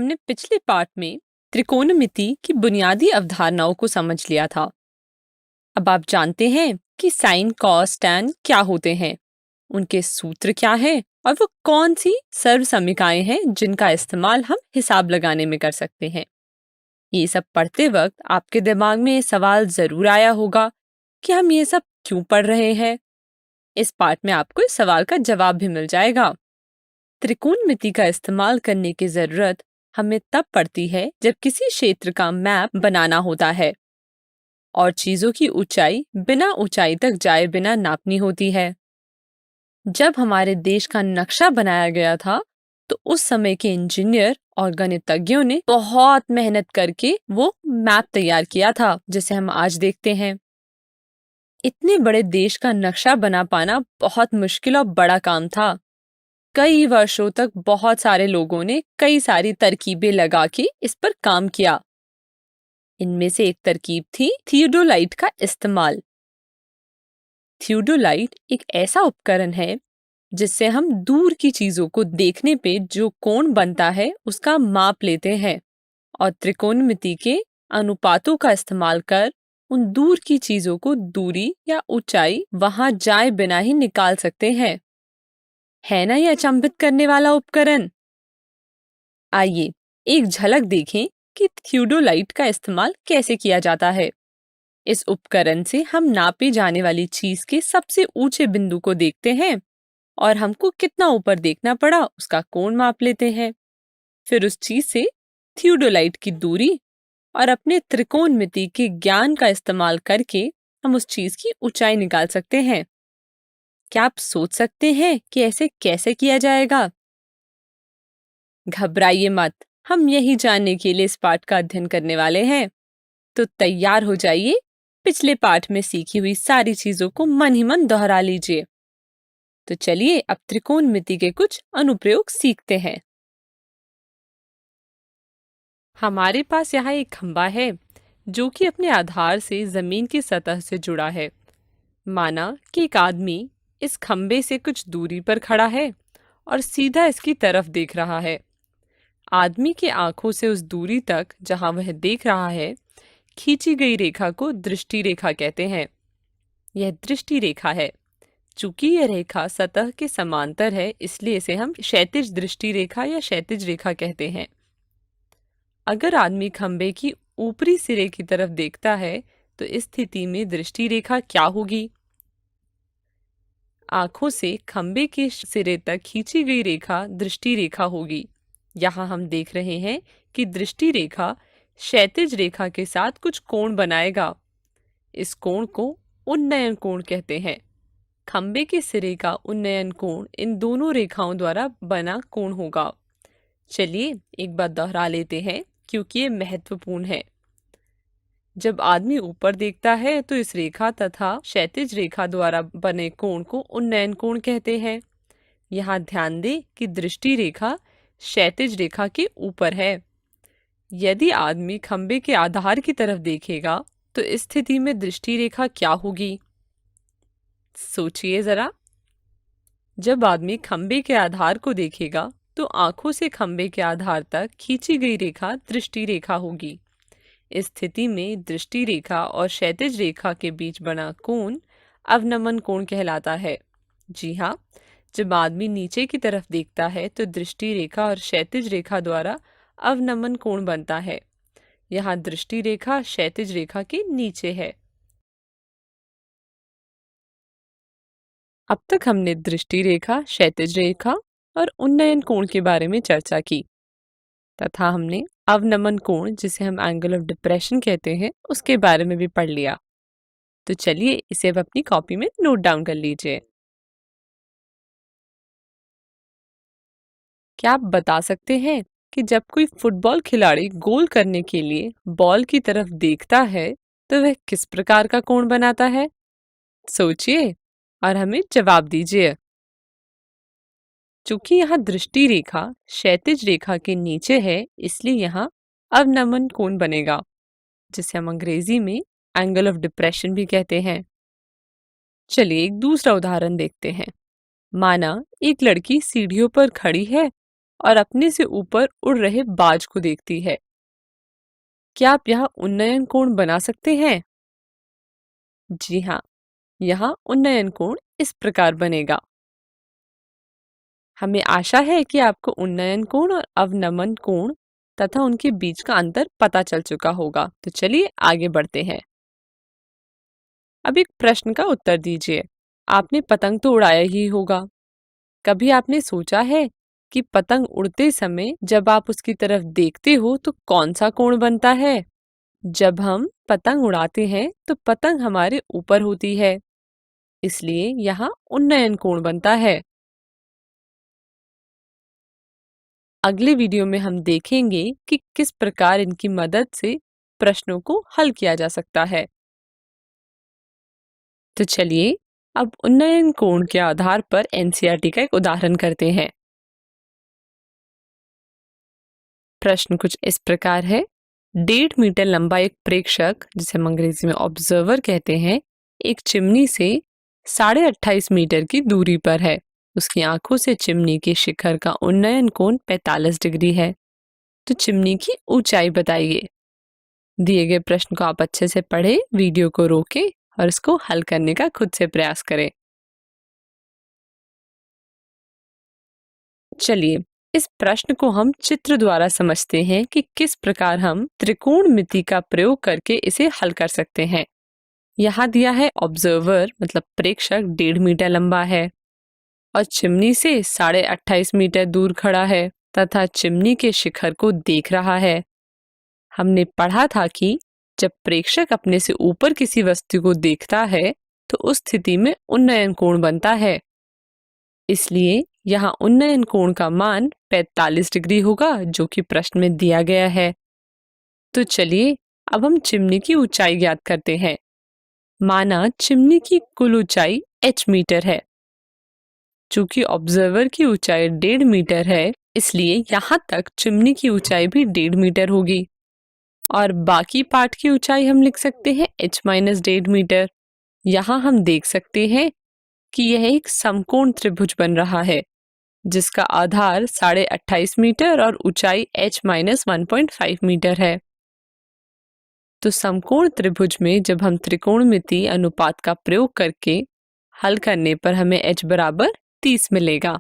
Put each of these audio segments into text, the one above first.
हमने पिछले पार्ट में त्रिकोणमिति की बुनियादी अवधारणाओं को समझ लिया था। अब आप जानते हैं कि साइन, कॉस, टैन क्या होते हैं, उनके सूत्र क्या हैं और वो कौन सी सर्वसमीकाएं हैं जिनका इस्तेमाल हम हिसाब लगाने में कर सकते हैं। ये सब पढ़ते वक्त आपके दिमाग में ये सवाल जरूर आया होगा कि हम ये सब क्यों पढ़ रहे हैं। इस पार्ट में आपको इस सवाल का जवाब भी मिल जाएगा। त्रिकोणमिति का इस्तेमाल करने की जरूरत हमें तब पड़ती है जब किसी क्षेत्र का मैप बनाना होता है और चीजों की ऊंचाई बिना ऊंचाई तक जाए बिना नापनी होती है। जब हमारे देश का नक्शा बनाया गया था तो उस समय के इंजीनियर और गणितज्ञों ने बहुत मेहनत करके वो मैप तैयार किया था जिसे हम आज देखते हैं। इतने बड़े देश का नक्शा बना पाना बहुत मुश्किल और बड़ा काम था। कई वर्षों तक बहुत सारे लोगों ने कई सारी तरकीबें लगा के इस पर काम किया। इनमें से एक तरकीब थी थियोडोलाइट का इस्तेमाल। थियोडोलाइट एक ऐसा उपकरण है जिससे हम दूर की चीजों को देखने पे जो कोण बनता है उसका माप लेते हैं और त्रिकोणमिति के अनुपातों का इस्तेमाल कर उन दूर की चीजों को दूरी या ऊंचाई वहां जाए बिना ही निकाल सकते हैं। है ना ये अचंभित करने वाला उपकरण। आइए एक झलक देखें कि थियोडोलाइट का इस्तेमाल कैसे किया जाता है। इस उपकरण से हम नापी जाने वाली चीज के सबसे ऊंचे बिंदु को देखते हैं और हमको कितना ऊपर देखना पड़ा उसका कोण माप लेते हैं। फिर उस चीज से थियोडोलाइट की दूरी और अपने त्रिकोणमिति के ज्ञान का इस्तेमाल करके हम उस चीज की ऊंचाई निकाल सकते हैं। क्या आप सोच सकते हैं कि ऐसे कैसे किया जाएगा? घबराइए मत, हम यही जानने के लिए इस पाठ का अध्ययन करने वाले हैं। तो तैयार हो जाइए, पिछले पाठ में सीखी हुई सारी चीजों को मन ही मन दोहरा लीजिए। तो चलिए अब त्रिकोणमिति के कुछ अनुप्रयोग सीखते हैं। हमारे पास यहाँ एक खंबा है जो कि अपने आधार से जमीन की सतह से जुड़ा है। माना कि एक आदमी इस खंबे से कुछ दूरी पर खड़ा है और सीधा इसकी तरफ देख रहा है। आदमी की आंखों से उस दूरी तक जहां वह देख रहा है खींची गई रेखा को दृष्टि रेखा कहते हैं। यह दृष्टि रेखा है। चूंकि यह रेखा सतह के समांतर है इसलिए इसे हम क्षैतिज दृष्टि रेखा या क्षैतिज रेखा कहते हैं। अगर आदमी खंबे की ऊपरी सिरे की तरफ देखता है तो इस स्थिति में दृष्टि रेखा क्या होगी? आंखों से खंबे के सिरे तक खींची गई रेखा दृष्टि रेखा होगी। यहाँ हम देख रहे हैं कि दृष्टि रेखा क्षैतिज रेखा के साथ कुछ कोण बनाएगा। इस कोण को उन्नयन कोण कहते हैं। खंबे के सिरे का उन्नयन कोण इन दोनों रेखाओं द्वारा बना कोण होगा। चलिए एक बार दोहरा लेते हैं क्योंकि ये महत्वपूर्ण है। जब आदमी ऊपर देखता है तो इस रेखा तथा क्षैतिज रेखा द्वारा बने कोण को उन्नयन कोण कहते हैं। यहाँ ध्यान दें कि दृष्टि रेखा क्षैतिज रेखा के ऊपर है। यदि आदमी खंबे के आधार की तरफ देखेगा तो इस स्थिति में दृष्टि रेखा क्या होगी? सोचिए जरा। जब आदमी खंबे के आधार को देखेगा तो आंखों से खंबे के आधार तक खींची गई रेखा दृष्टि रेखा होगी। इस स्थिति में दृष्टि रेखा और क्षैतिज रेखा के बीच बना कोण अवनमन कोण कहलाता है। जी हाँ, जब आदमी नीचे की तरफ देखता है तो दृष्टि रेखा और क्षैतिज रेखा द्वारा अवनमन कोण बनता है। यहाँ दृष्टि रेखा क्षैतिज रेखा के नीचे है। अब तक हमने दृष्टि रेखा, क्षैतिज रेखा और उन्नयन कोण के बारे में चर्चा की तथा हमने अवनमन कोण जिसे हम एंगल ऑफ डिप्रेशन कहते हैं उसके बारे में भी पढ़ लिया। तो चलिए इसे अब अपनी कॉपी में नोट डाउन कर लीजिए। क्या आप बता सकते हैं कि जब कोई फुटबॉल खिलाड़ी गोल करने के लिए बॉल की तरफ देखता है तो वह किस प्रकार का कोण बनाता है? सोचिए और हमें जवाब दीजिए। चूंकि यहाँ दृष्टि रेखा क्षैतिज रेखा के नीचे है इसलिए यहाँ अवनमन कोण बनेगा जिसे हम अंग्रेजी में एंगल ऑफ डिप्रेशन भी कहते हैं। चलिए एक दूसरा उदाहरण देखते हैं। माना एक लड़की सीढ़ियों पर खड़ी है और अपने से ऊपर उड़ रहे बाज को देखती है। क्या आप यहाँ उन्नयन कोण बना सकते हैं? जी हाँ, यहाँ उन्नयन कोण इस प्रकार बनेगा। हमें आशा है कि आपको उन्नयन कोण और अवनमन कोण तथा उनके बीच का अंतर पता चल चुका होगा। तो चलिए आगे बढ़ते हैं। अब एक प्रश्न का उत्तर दीजिए। आपने पतंग तो उड़ाया ही होगा। कभी आपने सोचा है कि पतंग उड़ते समय जब आप उसकी तरफ देखते हो तो कौन सा कोण बनता है? जब हम पतंग उड़ाते हैं तो पतंग हमारे ऊपर होती है, इसलिए यहाँ उन्नयन कोण बनता है। अगले वीडियो में हम देखेंगे कि किस प्रकार इनकी मदद से प्रश्नों को हल किया जा सकता है। तो चलिए अब उन्नयन कोण के आधार पर एनसीईआरटी का एक उदाहरण करते हैं। प्रश्न कुछ इस प्रकार है। 1.5 मीटर लंबा एक प्रेक्षक, जिसे हम अंग्रेजी में ऑब्जर्वर कहते हैं, एक चिमनी से 28.5 मीटर की दूरी पर है। उसकी आंखों से चिमनी के शिखर का उन्नयन कोण 45 डिग्री है। तो चिमनी की ऊंचाई बताइए। दिए गए प्रश्न को आप अच्छे से पढ़ें, वीडियो को रोकें और इसको हल करने का खुद से प्रयास करें। चलिए इस प्रश्न को हम चित्र द्वारा समझते हैं कि किस प्रकार हम त्रिकोणमिति का प्रयोग करके इसे हल कर सकते हैं। यहाँ दिया है ऑब्जर्वर मतलब प्रेक्षक 1.5 मीटर लंबा है और चिमनी से 28.5 मीटर दूर खड़ा है तथा चिमनी के शिखर को देख रहा है। हमने पढ़ा था कि जब प्रेक्षक अपने से ऊपर किसी वस्तु को देखता है तो उस स्थिति में उन्नयन कोण बनता है। इसलिए यहाँ उन्नयन कोण का मान 45 डिग्री होगा, जो कि प्रश्न में दिया गया है। तो चलिए अब हम चिमनी की ऊंचाई ज्ञात करते हैं। माना चिमनी की कुल ऊंचाई h मीटर है। चूंकि ऑब्जर्वर की ऊंचाई 1.5 मीटर है, इसलिए यहाँ तक चिमनी की ऊंचाई भी 1.5 मीटर होगी और बाकी पार्ट की ऊंचाई हम लिख सकते हैं h माइनस 1.5 मीटर। यहाँ हम देख सकते हैं कि यह एक समकोण त्रिभुज बन रहा है जिसका आधार 28.5 मीटर और ऊंचाई h माइनस 1.5 मीटर है। तो समकोण त्रिभुज में जब हम त्रिकोणमिति अनुपात का प्रयोग करके हल करने पर हमें h बराबर 30 मिलेगा।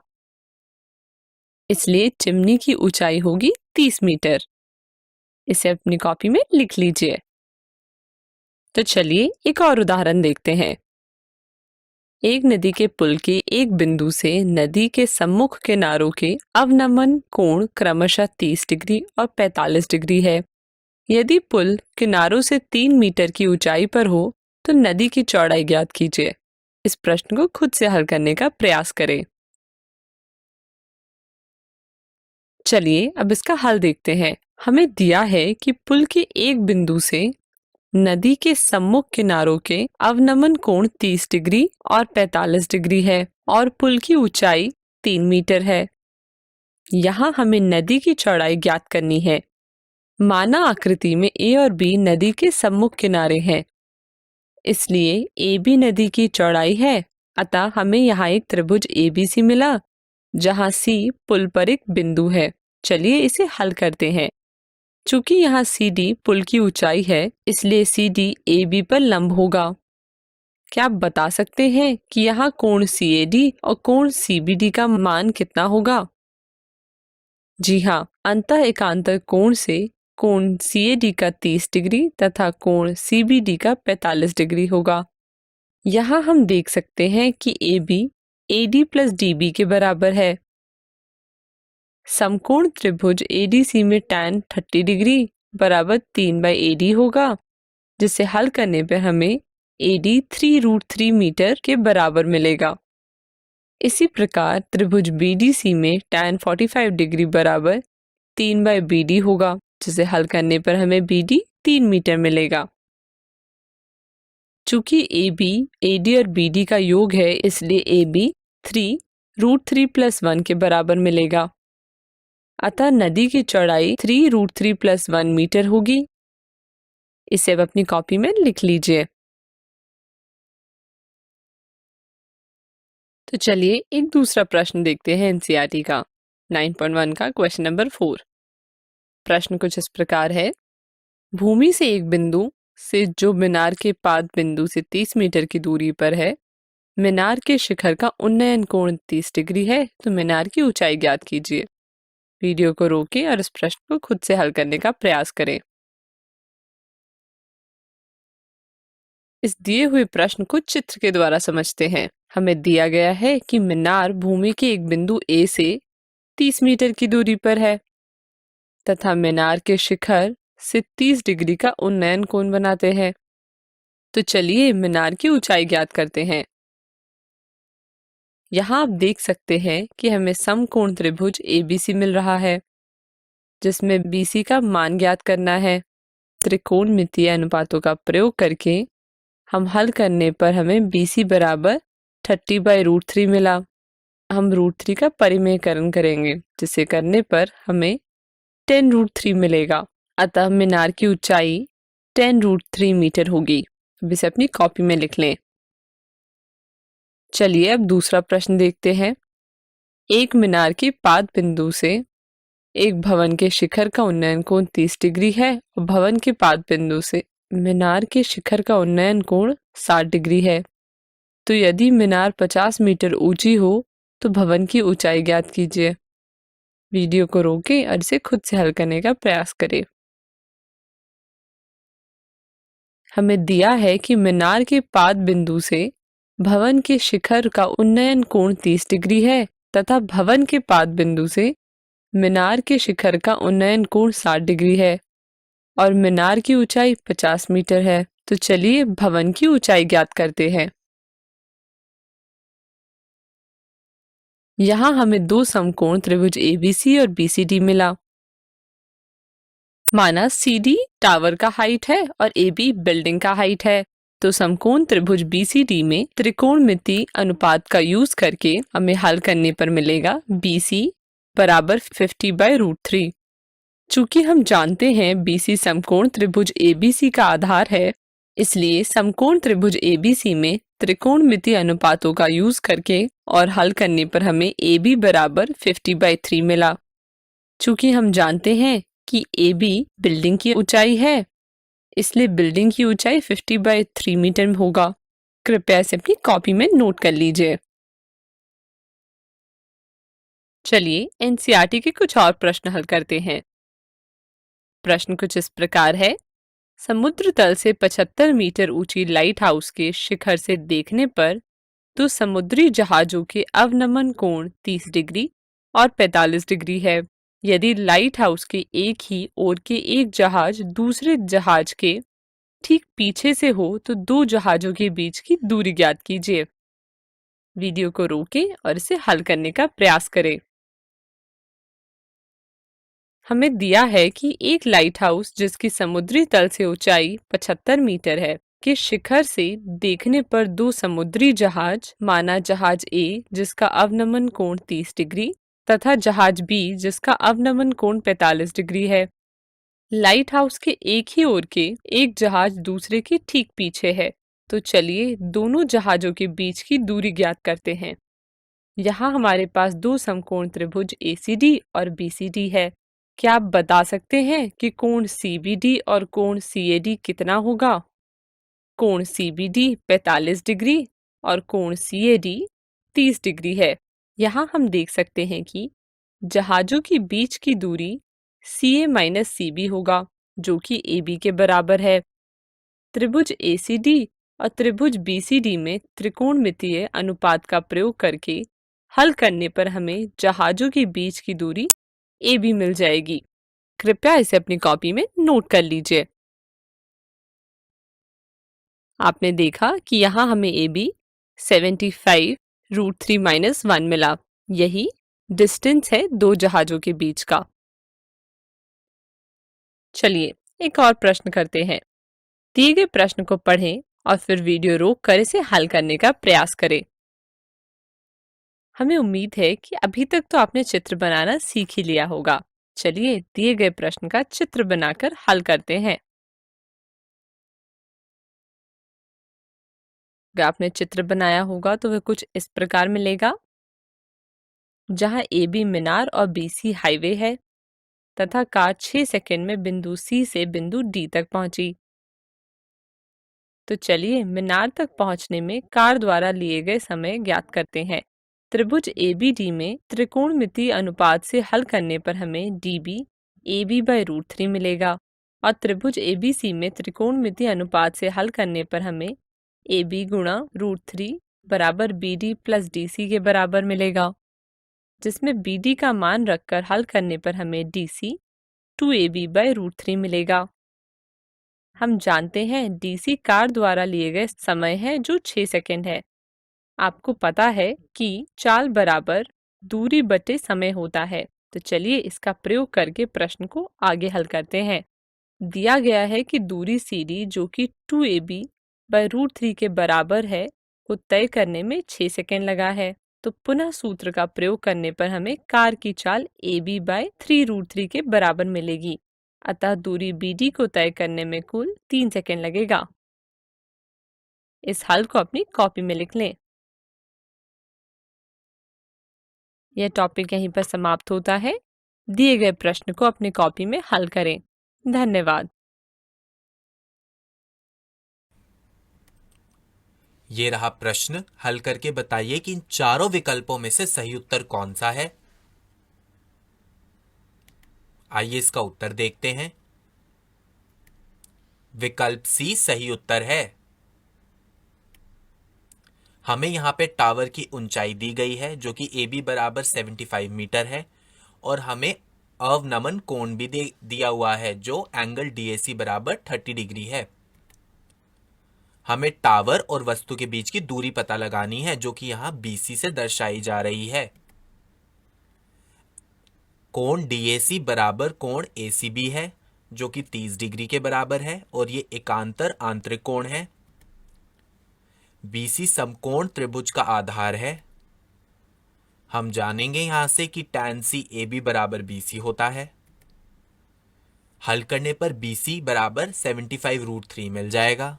इसलिए चिमनी की ऊंचाई होगी 30 मीटर। इसे अपनी कॉपी में लिख लीजिए। तो चलिए एक और उदाहरण देखते हैं। एक नदी के पुल के एक बिंदु से नदी के सम्मुख किनारों के अवनमन कोण क्रमशः 30 डिग्री और 45 डिग्री है। यदि पुल किनारों से 3 मीटर की ऊंचाई पर हो तो नदी की चौड़ाई ज्ञात कीजिए। इस प्रश्न को खुद से हल करने का प्रयास करें। चलिए अब इसका हल देखते हैं। हमें दिया है कि पुल के एक बिंदु से नदी के सम्मुख किनारों के अवनमन कोण 30 डिग्री और 45 डिग्री है और पुल की ऊंचाई 3 मीटर है। यहाँ हमें नदी की चौड़ाई ज्ञात करनी है। माना आकृति में ए और बी नदी के सम्मुख किनारे हैं, इसलिए ए बी नदी की चौड़ाई है। अतः हमें यहाँ एक त्रिभुज ABC मिला जहाँ C पुल पर एक बिंदु है। चलिए इसे हल करते हैं। चूंकि यहाँ CD पुल की ऊंचाई है, इसलिए CD AB पर लंब होगा। क्या आप बता सकते हैं कि यहाँ कोण CAD और कोण CBD का मान कितना होगा? जी हाँ, अंतः एकांतर कोण से कोण CAD का 30 डिग्री तथा कोण CBD का 45 डिग्री होगा। यहाँ हम देख सकते हैं कि AB AD प्लस DB के बराबर है। समकोण त्रिभुज ADC में tan 30 डिग्री बराबर 3/AD होगा, जिसे हल करने पर हमें AD 3√3 मीटर के बराबर मिलेगा। इसी प्रकार त्रिभुज BDC में tan 45 डिग्री बराबर 3/BD होगा, जिसे हल करने पर हमें BD 3 मीटर मिलेगा। चूंकि AB, AD और BD का योग है, इसलिए AB 3√3 + 1 के बराबर मिलेगा। अतः नदी की चौड़ाई 3√3 + 1 मीटर होगी। इसे अब अपनी कॉपी में लिख लीजिए। तो चलिए एक दूसरा प्रश्न देखते हैं एनसीईआरटी का। 9.1 का क्वेश्चन नंबर 4। प्रश्न कुछ इस प्रकार है। भूमि से एक बिंदु से जो मीनार के पाद बिंदु से 30 मीटर की दूरी पर है, मीनार के शिखर का उन्नयन कोण 30 डिग्री है, तो मीनार की ऊंचाई ज्ञात कीजिए। वीडियो को रोकें और इस प्रश्न को खुद से हल करने का प्रयास करें। इस दिए हुए प्रश्न को चित्र के द्वारा समझते हैं। हमें दिया गया है कि मीनार भूमि के एक बिंदु ए से 30 मीटर की दूरी पर है तथा मीनार के शिखर से 30 डिग्री का उन्नयन कोण बनाते हैं। तो चलिए मीनार की ऊंचाई ज्ञात करते हैं। यहाँ आप देख सकते हैं कि हमें समकोण त्रिभुज एबीसी मिल रहा है, जिसमें बीसी का मान ज्ञात करना है। त्रिकोणमितीय अनुपातों का प्रयोग करके हम हल करने पर हमें बीसी बराबर 30/√3 मिला। हम √3 का परिमेयकरण करेंगे, जिसे करने पर हमें 10√3 मिलेगा। अतः मीनार की ऊंचाई 10√3 मीटर होगी। अब इसे अपनी कॉपी में लिख लें। चलिए अब दूसरा प्रश्न देखते हैं। एक मीनार के पाद बिंदु से एक भवन के शिखर का उन्नयन कोण 30 डिग्री है और भवन के पाद बिंदु से मीनार के शिखर का उन्नयन कोण 60 डिग्री है। तो यदि मीनार 50 मीटर ऊंची हो तो भवन की ऊंचाई ज्ञात कीजिए। वीडियो को रोकें और इसे खुद से हल करने का प्रयास करें। हमें दिया है कि मीनार के पाद बिंदु से भवन के शिखर का उन्नयन कोण 30 डिग्री है तथा भवन के पाद बिंदु से मीनार के शिखर का उन्नयन कोण 60 डिग्री है और मीनार की ऊंचाई 50 मीटर है। तो चलिए भवन की ऊंचाई ज्ञात करते हैं। यहाँ हमें दो समकोण त्रिभुज एबीसी और बीसीडी मिला। माना सीडी टावर का हाइट है और एबी बिल्डिंग का हाइट है, तो समकोण त्रिभुज बीसीडी में त्रिकोणमिति अनुपात का यूज करके हमें हल करने पर मिलेगा बीसी बराबर 50/√3। चूंकि हम जानते हैं बीसी समकोण त्रिभुज एबीसी का आधार है, इसलिए समकोण त्रिभुज एबीसी में त्रिकोणमिति अनुपातों का यूज करके और हल करने पर हमें AB बराबर 50/3 मिला। चूंकि हम जानते हैं कि AB बिल्डिंग की ऊंचाई है, इसलिए बिल्डिंग की ऊंचाई 50/3 मीटर होगा। कृपया इसे अपनी कॉपी में नोट कर लीजिए। चलिए एनसीईआरटी के कुछ और प्रश्न हल करते हैं। प्रश्न कुछ इस प्रकार है। समुद्र तल से 75 मीटर ऊंची लाइट हाउस के शिखर से देखने पर तो समुद्री जहाजों के अवनमन कोण 30 डिग्री और 45 डिग्री है। यदि लाइट हाउस के एक ही ओर के एक जहाज दूसरे जहाज के ठीक पीछे से हो तो दो जहाजों के बीच की दूरी ज्ञात कीजिए। वीडियो को रोकें और इसे हल करने का प्रयास करें। हमें दिया है कि एक लाइट हाउस जिसकी समुद्री तल से ऊंचाई 75 मीटर है के शिखर से देखने पर दो समुद्री जहाज, माना जहाज ए जिसका अवनमन कोण 30 डिग्री तथा जहाज बी जिसका अवनमन कोण 45 डिग्री है। लाइट हाउस के एक ही ओर के एक जहाज दूसरे के ठीक पीछे है, तो चलिए दोनों जहाजों के बीच की दूरी ज्ञात करते हैं। यहाँ हमारे पास दो समकोण त्रिभुज ACD और BCD है। क्या आप बता सकते हैं कि कोण CBD और कोण CAD कितना होगा? कोण CBD 45 डिग्री और कोण CAD 30 डिग्री है। यहाँ हम देख सकते हैं कि जहाजों के बीच की दूरी CA माइनस CB होगा, जो कि AB के बराबर है। त्रिभुज ACD और त्रिभुज BCD में त्रिकोणमितीय अनुपात का प्रयोग करके हल करने पर हमें जहाजों के बीच की दूरी AB मिल जाएगी। कृपया इसे अपनी कॉपी में नोट कर लीजिए। आपने देखा कि यहाँ हमें AB 75√3-1 मिला। यही डिस्टेंस है दो जहाजों के बीच का। चलिए एक और प्रश्न करते हैं। दिए गए प्रश्न को पढ़ें और फिर वीडियो रोक कर इसे हल करने का प्रयास करें। हमें उम्मीद है कि अभी तक तो आपने चित्र बनाना सीख ही लिया होगा। चलिए दिए गए प्रश्न का चित्र बनाकर हल करते हैं। अगर आपने चित्र बनाया होगा तो वह कुछ इस प्रकार मिलेगा। जहां AB मीनार और BC हाईवे है तथा कार 6 सेकंड में बिंदु C से बिंदु D तक पहुंची। तो चलिए मीनार तक पहुंचने में कार द्वारा लिए गए समय ज्ञात करते हैं। त्रिभुज ABD में त्रिकोणमितीय अनुपात से हल करने पर हमें DB AB/√3 मिलेगा और त्रिभुज ABC में त्रिकोणमितीय अनुपात से हल करने पर हमें AB गुणा √3 बराबर BD प्लस DC के बराबर मिलेगा, जिसमें BD का मान रखकर हल करने पर हमें DC 2AB/√3 मिलेगा। हम जानते हैं DC कार द्वारा लिए गए समय है जो 6 सेकंड है। आपको पता है कि चाल बराबर दूरी बटे समय होता है। तो चलिए इसका प्रयोग करके प्रश्न को आगे हल करते हैं। दिया गया है कि दूरी CD जो कि 2AB/√3 के बराबर है को तय करने में 6 सेकंड लगा है। तो पुनः सूत्र का प्रयोग करने पर हमें कार की चाल AB/3√3 के बराबर मिलेगी। अतः दूरी BD को तय करने में कुल 3 सेकंड लगेगा। इस हल को अपनी कॉपी में लिख लें। यह टॉपिक यहीं पर समाप्त होता है। दिए गए प्रश्न को अपनी कॉपी में हल करें। धन्यवाद। ये रहा प्रश्न। हल करके बताइए कि इन चारों विकल्पों में से सही उत्तर कौन सा है। आइए इसका उत्तर देखते हैं। विकल्प सी सही उत्तर है। हमें यहाँ पे टावर की ऊंचाई दी गई है जो कि AB बराबर 75 मीटर है और हमें अवनमन कोण भी दिया हुआ है जो एंगल DAC बराबर 30 डिग्री है। हमें टावर और वस्तु के बीच की दूरी पता लगानी है जो कि यहाँ BC से दर्शाई जा रही है। कोण DAC बराबर कोण ACB है जो कि 30 डिग्री के बराबर है और ये एकांतर आंतरिक कोण है। BC समकोण त्रिभुज का आधार है। हम जानेंगे यहां से कि tan C AB बराबर BC होता है। हल करने पर BC बराबर 75√3 मिल जाएगा।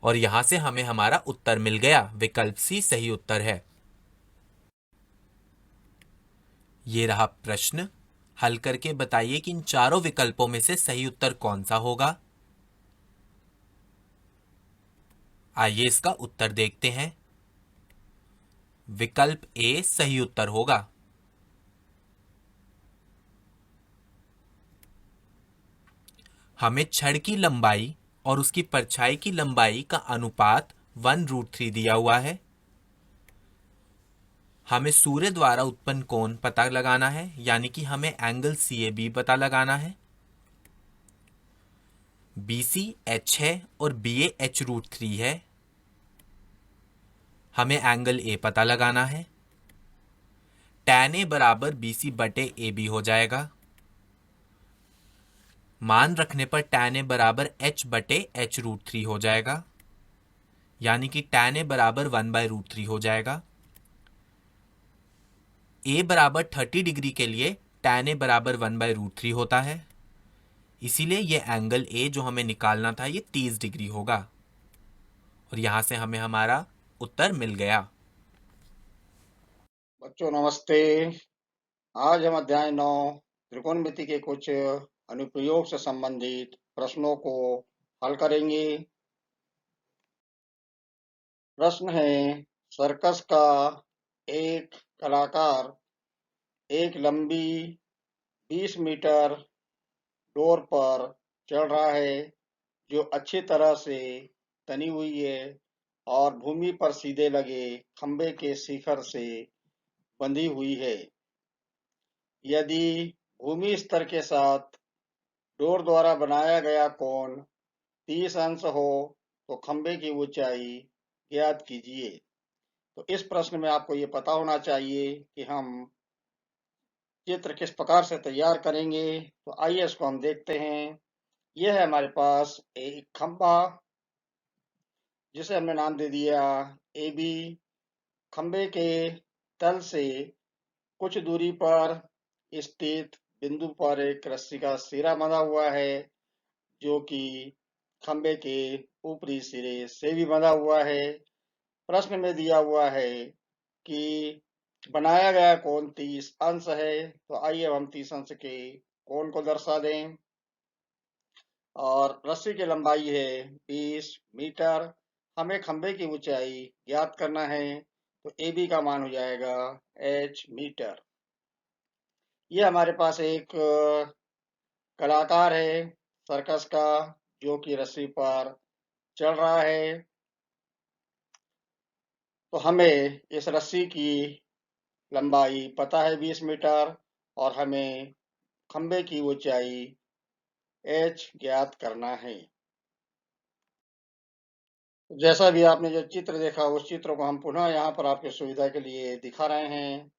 और यहां से हमें हमारा उत्तर मिल गया। विकल्प सी सही उत्तर है। ये रहा प्रश्न। हल करके बताइए कि इन चारों विकल्पों में से सही उत्तर कौन सा होगा। आइए इसका उत्तर देखते हैं। विकल्प ए सही उत्तर होगा। हमें छड़ की लंबाई और उसकी परछाई की लंबाई का अनुपात 1√3 दिया हुआ है। हमें सूर्य द्वारा उत्पन्न कोण पता लगाना है, यानी कि हमें एंगल CAB पता लगाना है। BC H है और BA H√3 है। हमें एंगल A पता लगाना है। tan A बराबर BC बटे AB हो जाएगा। मान रखने पर tan A बराबर H बटे H√3 हो जाएगा, यानी कि tan A बराबर 1/√3 हो जाएगा। A बराबर 30 डिग्री के लिए tan A बराबर 1/√3 होता है, इसीलिए यह एंगल A जो हमें निकालना था ये 30 डिग्री होगा। और यहां से हमें हमारा उत्तर मिल गया। बच्चों नमस्ते। आज हम अध्याय 9 त्रिकोणमिति के कुछ अनुप्रयोग से संबंधित प्रश्नों को हल करेंगे। प्रश्न है, सर्कस का एक कलाकार एक लंबी 20 मीटर डोर पर चढ़ रहा है जो अच्छी तरह से तनी हुई है और भूमि पर सीधे लगे खंबे के शिखर से बंधी हुई है। यदि भूमि स्तर के साथ डोर द्वारा बनाया गया कोण 30 अंश हो तो खंबे की ऊंचाई ज्ञात कीजिए। तो इस प्रश्न में आपको ये पता होना चाहिए कि हम चित्र किस प्रकार से तैयार करेंगे। तो आइए इसको हम देखते हैं। यह है हमारे पास एक खंबा जिसे हमने नाम दे दिया AB। खंबे के तल से कुछ दूरी पर स्थित बिंदु पर एक रस्सी का सिरा बंधा हुआ है जो कि खंबे के ऊपरी सिरे से भी बंधा हुआ है। प्रश्न में दिया हुआ है कि बनाया गया कोण 30 अंश है। तो आइए अब हम 30 अंश के कोण को दर्शा दें। और रस्सी की लंबाई है 20 मीटर। हमें खंभे की ऊंचाई ज्ञात करना है। तो ए बी का मान हो जाएगा h मीटर। ये हमारे पास एक कलाकार है सर्कस का, जो कि रस्सी पर चढ़ रहा है। तो हमें इस रस्सी की लंबाई पता है 20 मीटर, और हमें खंभे की ऊंचाई h ज्ञात करना है। जैसा भी आपने जो चित्र देखा, उस चित्र को हम पुनः यहाँ पर आपकी सुविधा के लिए दिखा रहे हैं।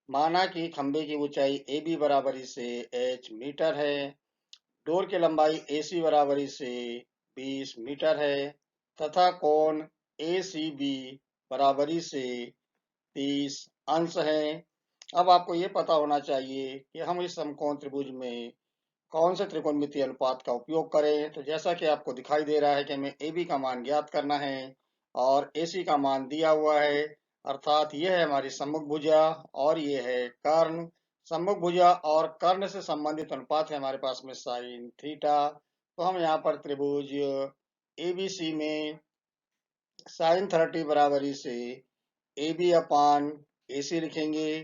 माना कि खंभे की ऊंचाई ए बी बराबरी से h मीटर है। डोर की लंबाई ए सी बराबरी से 20 मीटर है, तथा कोण ए सी बी बराबरी से 30 अंश है। अब आपको ये पता होना चाहिए कि हम इस समकोण त्रिभुज में कौन से त्रिकोणमितीय अनुपात का उपयोग करें। तो जैसा कि आपको दिखाई दे रहा है कि हमें ए बी का मान ज्ञात करना है और ए सी का मान दिया हुआ है। अर्थात ये है हमारी सम्मुख भुजा और ये है कर्ण। सम्मुख भुजा और कर्ण से संबंधित अनुपात है हमारे पास में साइन थीटा। तो हम यहाँ पर त्रिभुज ए बी सी में साइन 30 बराबरी से ए बी अपान ए सी लिखेंगे।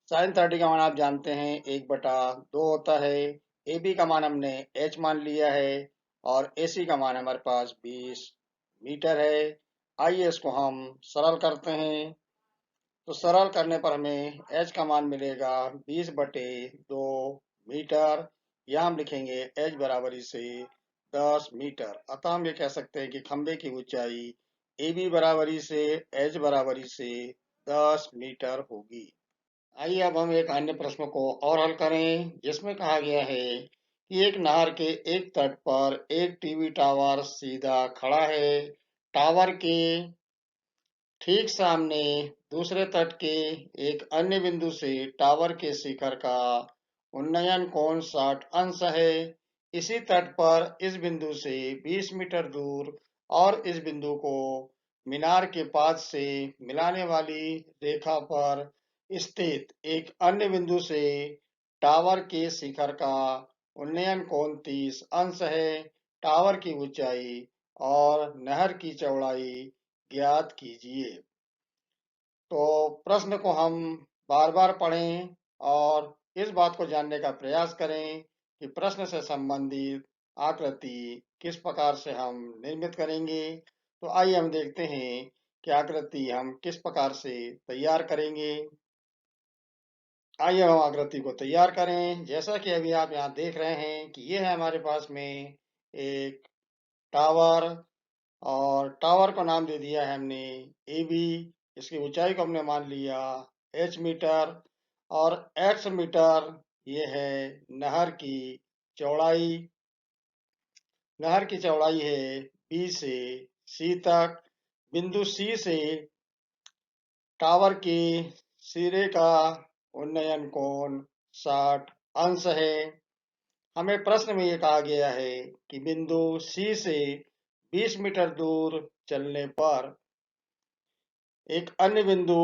साइन 30 का मान आप जानते हैं 1/2 होता है। ए बी का मान हमने h मान लिया है और ए सी का मान हमारे पास 20 मीटर है। आइए इसको हम सरल करते हैं। तो सरल करने पर हमें h का मान मिलेगा 20/2 मीटर। यहाँ हम लिखेंगे h बराबरी से 10 मीटर। अतः हम ये कह सकते हैं कि खंभे की ऊंचाई ए बी बराबरी से h बराबरी से 10 मीटर होगी। आइए अब हम एक अन्य प्रश्न को और हल करें, जिसमें कहा गया है कि एक नहर के एक तट पर एक टीवी टावर सीधा खड़ा है। टावर के ठीक सामने दूसरे तट के एक अन्य बिंदु से टावर के शिखर का उन्नयन कोण 60 अंश है। इसी तट पर इस बिंदु से 20 मीटर दूर और इस बिंदु को मीनार के पाद से मिलाने वाली रेखा पर स्थित एक अन्य बिंदु से टावर के शिखर का उन्नयन कोण 30 अंश है। टावर की ऊंचाई और नहर की चौड़ाई ज्ञात कीजिए। तो प्रश्न को हम बार बार पढ़ें और इस बात को जानने का प्रयास करें कि प्रश्न से संबंधित आकृति किस प्रकार से हम निर्मित करेंगे। तो आइए हम देखते हैं कि आकृति हम किस प्रकार से तैयार करेंगे। आइए हम आकृति को तैयार करें। जैसा कि अभी आप यहाँ देख रहे हैं कि ये है हमारे पास में एक टावर, और टावर का नाम दे दिया है हमने ए बी। इसकी ऊंचाई को हमने मान लिया h मीटर, और x मीटर ये है नहर की चौड़ाई। नहर की चौड़ाई है B से C तक। बिंदु C से टावर के सिरे का उन्नयन कोण 60 अंश है। हमें प्रश्न में ये कहा गया है कि बिंदु C से 20 मीटर दूर चलने पर एक अन्य बिंदु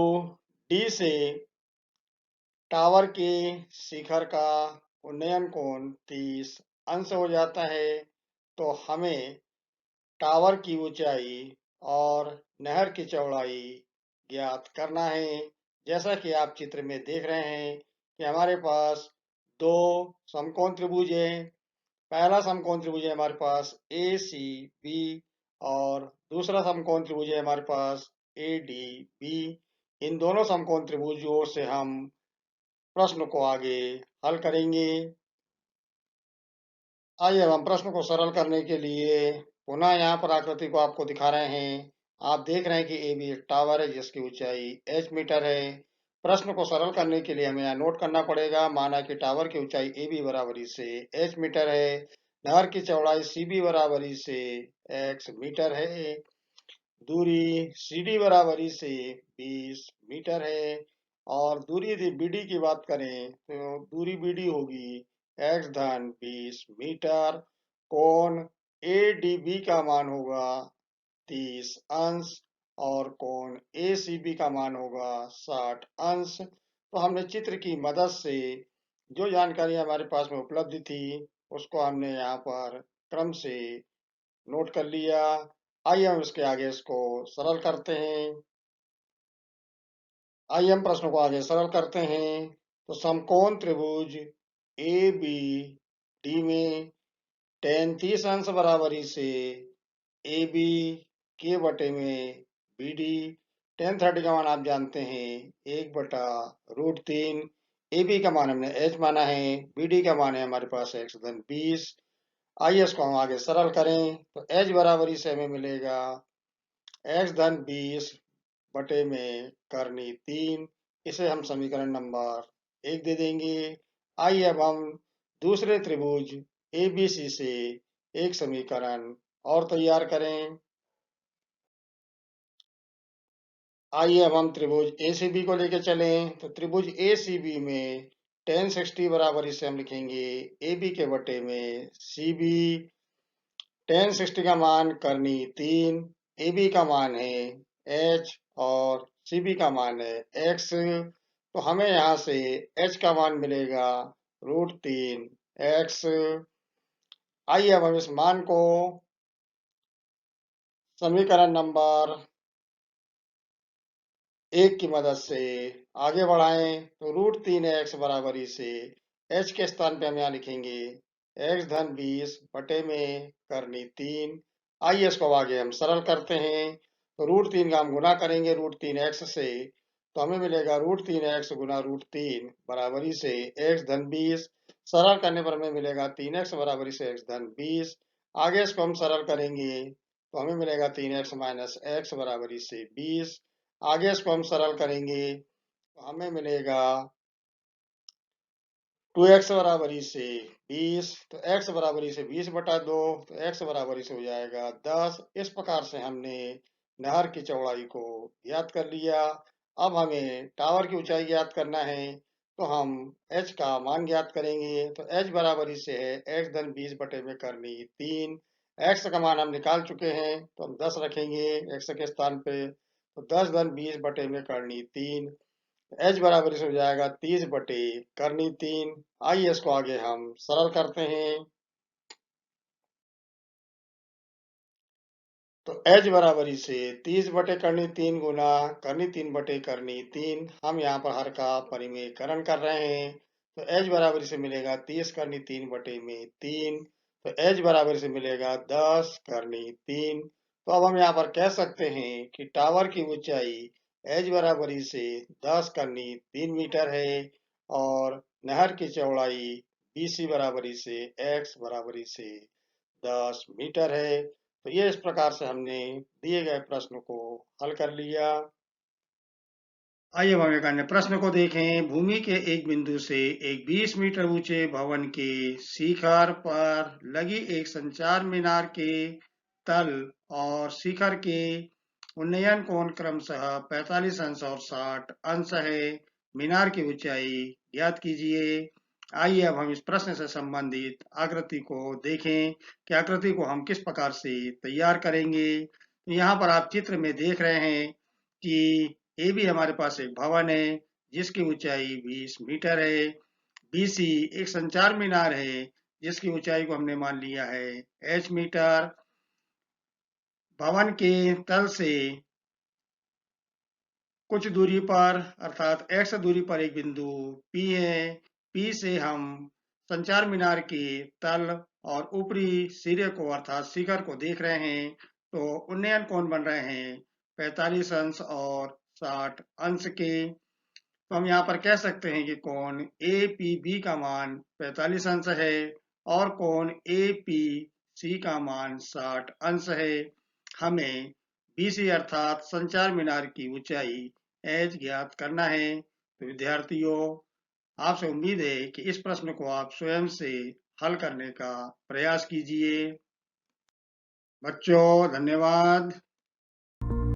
D से टावर के शिखर का उन्नयन कोण 30 अंश हो जाता है। तो हमें टावर की ऊंचाई और नहर की चौड़ाई ज्ञात करना है। जैसा कि आप चित्र में देख रहे हैं कि हमारे पास दो समकोण त्रिभुज है। पहला समकोण त्रिभुज है हमारे पास ए सी बी, और दूसरा समकोण त्रिभुज है हमारे पास ए डी बी। इन दोनों समकोण त्रिभुजों से हम प्रश्न को आगे हल करेंगे। आइए अब हम प्रश्न को सरल करने के लिए पुनः यहाँ पर आकृति को आपको दिखा रहे हैं। आप देख रहे हैं कि ए बी एक टावर है जिसकी ऊंचाई h मीटर है। प्रश्न को सरल करने के लिए हमें यहाँ नोट करना पड़ेगा। माना कि टावर की ऊंचाई ए बी बराबरी से h मीटर है, नहर की चौड़ाई सी बी बराबरी से x मीटर है, दूरी सी डी बराबरी से 20 मीटर है, और दूरी यदि बी डी की बात करें तो दूरी बी डी होगी x धन 20 मीटर। कोण ए डी बी का मान होगा 30 अंश। और कोण ACB का मान होगा 60 अंश। तो हमने चित्र की मदद से जो जानकारी हमारे पास में उपलब्ध थी उसको हमने यहाँ पर क्रम से नोट कर लिया। आइए हम इसके आगे इसको सरल करते हैं। आइए हम प्रश्नों को आगे सरल करते हैं। तो समकोण त्रिभुज ABD में tan 30 अंश बराबरी से AB के बटे में BD। tan 30 का मान आप जानते हैं 1/√3। AB का मान हमने h माना है, BD का मान है हमारे पास x धन 20। आइए इसको हम आगे सरल करें। तो h बराबरी से हमें मिलेगा x धन 20 बटे में करनी 3। इसे हम समीकरण नंबर 1 दे देंगे। आइए अब हम दूसरे त्रिभुज ABC से एक समीकरण और तैयार करें। आइए अब हम त्रिभुज ACB को लेकर चलें। तो त्रिभुज ACB में tan 60 बराबर इसे हम लिखेंगे AB के बटे में CB। tan 60 का मान करनी 3, AB का मान है h और CB का मान है x। तो हमें यहाँ से h का मान मिलेगा √3 x। आइए अब हम इस मान को समीकरण नंबर 1 की मदद से आगे बढ़ाएं। तो √3x बराबरी से h के स्थान पे हम यहाँ लिखेंगे x धन 20 बटे में करनी 3। आइए इसको आगे हम सरल करते हैं। तो √3 का हम गुना करेंगे √3x से, तो हमें मिलेगा √3x गुना √3 बराबरी से x धन 20। सरल करने पर हमें मिलेगा 3x बराबरी से x धन 20। आगे इसको हम सरल करेंगे तो हमें मिलेगा 3x माइनस x बराबरी से 20। आगे इसको हम सरल करेंगे तो हमें मिलेगा 2x बराबरी से 20। तो x बराबरी से 20/2, तो x बराबरी से हो जाएगा 10। इस प्रकार से हमने नहर की चौड़ाई को ज्ञात कर लिया। अब हमें टावर की ऊंचाई ज्ञात करना है। तो हम h का मान ज्ञात करेंगे। तो h बराबरी से है x धन 20 बटे में करनी 3। x का मान हम निकाल चुके हैं तो हम 10 रखेंगे x के स्थान पे। तो 10 धन 20 बटे में करनी 3। h बराबर से हो जाएगा 30 बटे करनी 3। आइए इसको आगे हम सरल करते हैं। तो h बराबरी से 30 बटे करनी 3 गुना करनी 3 बटे करनी 3। हम यहाँ पर हर का परिमेयकरण कर रहे हैं। तो h बराबरी से मिलेगा 30 करनी 3 बटे में 3। तो h बराबर से मिलेगा 10 करनी 3। तो अब हम यहाँ पर कह सकते हैं कि टावर की ऊंचाई h बराबरी से 10 करनी 3 मीटर है और नहर की चौड़ाई BC बराबरी से x बराबरी से 10 मीटर है। तो ये इस प्रकार से हमने दिए गए प्रश्न को हल कर लिया। आइए अब हम एक अन्य प्रश्न को देखें। भूमि के एक बिंदु से एक 20 मीटर ऊंचे भवन के शिखर पर लगी एक संचार मीनार के तल और शिखर के उन्नयन कोण क्रमशः 45 अंश और 60 अंश है। मीनार की ऊंचाई ज्ञात कीजिए। आइए अब हम इस प्रश्न से संबंधित आकृति को देखें कि आकृति को हम किस प्रकार से तैयार करेंगे। तो यहाँ पर आप चित्र में देख रहे हैं कि ए भी हमारे पास एक भवन है जिसकी ऊंचाई 20 मीटर है। BC एक संचार मीनार है जिसकी ऊंचाई को हमने मान लिया है h मीटर। भवन के तल से कुछ दूरी पर अर्थात x दूरी पर एक बिंदु P है। P से हम संचार मीनार के तल और ऊपरी सिरे को अर्थात शिखर को देख रहे हैं। तो उन्नयन कोण बन रहे हैं 45 अंश और 60 अंश के। तो हम यहाँ पर कह सकते हैं कि कोण APB का मान 45 अंश है और कोण APC का मान 60 अंश है। हमें BC अर्थात संचार मीनार की ऊंचाई h ज्ञात करना है। तो विद्यार्थियों, आपसे उम्मीद है कि इस प्रश्न को आप स्वयं से हल करने का प्रयास कीजिए। बच्चों, धन्यवाद।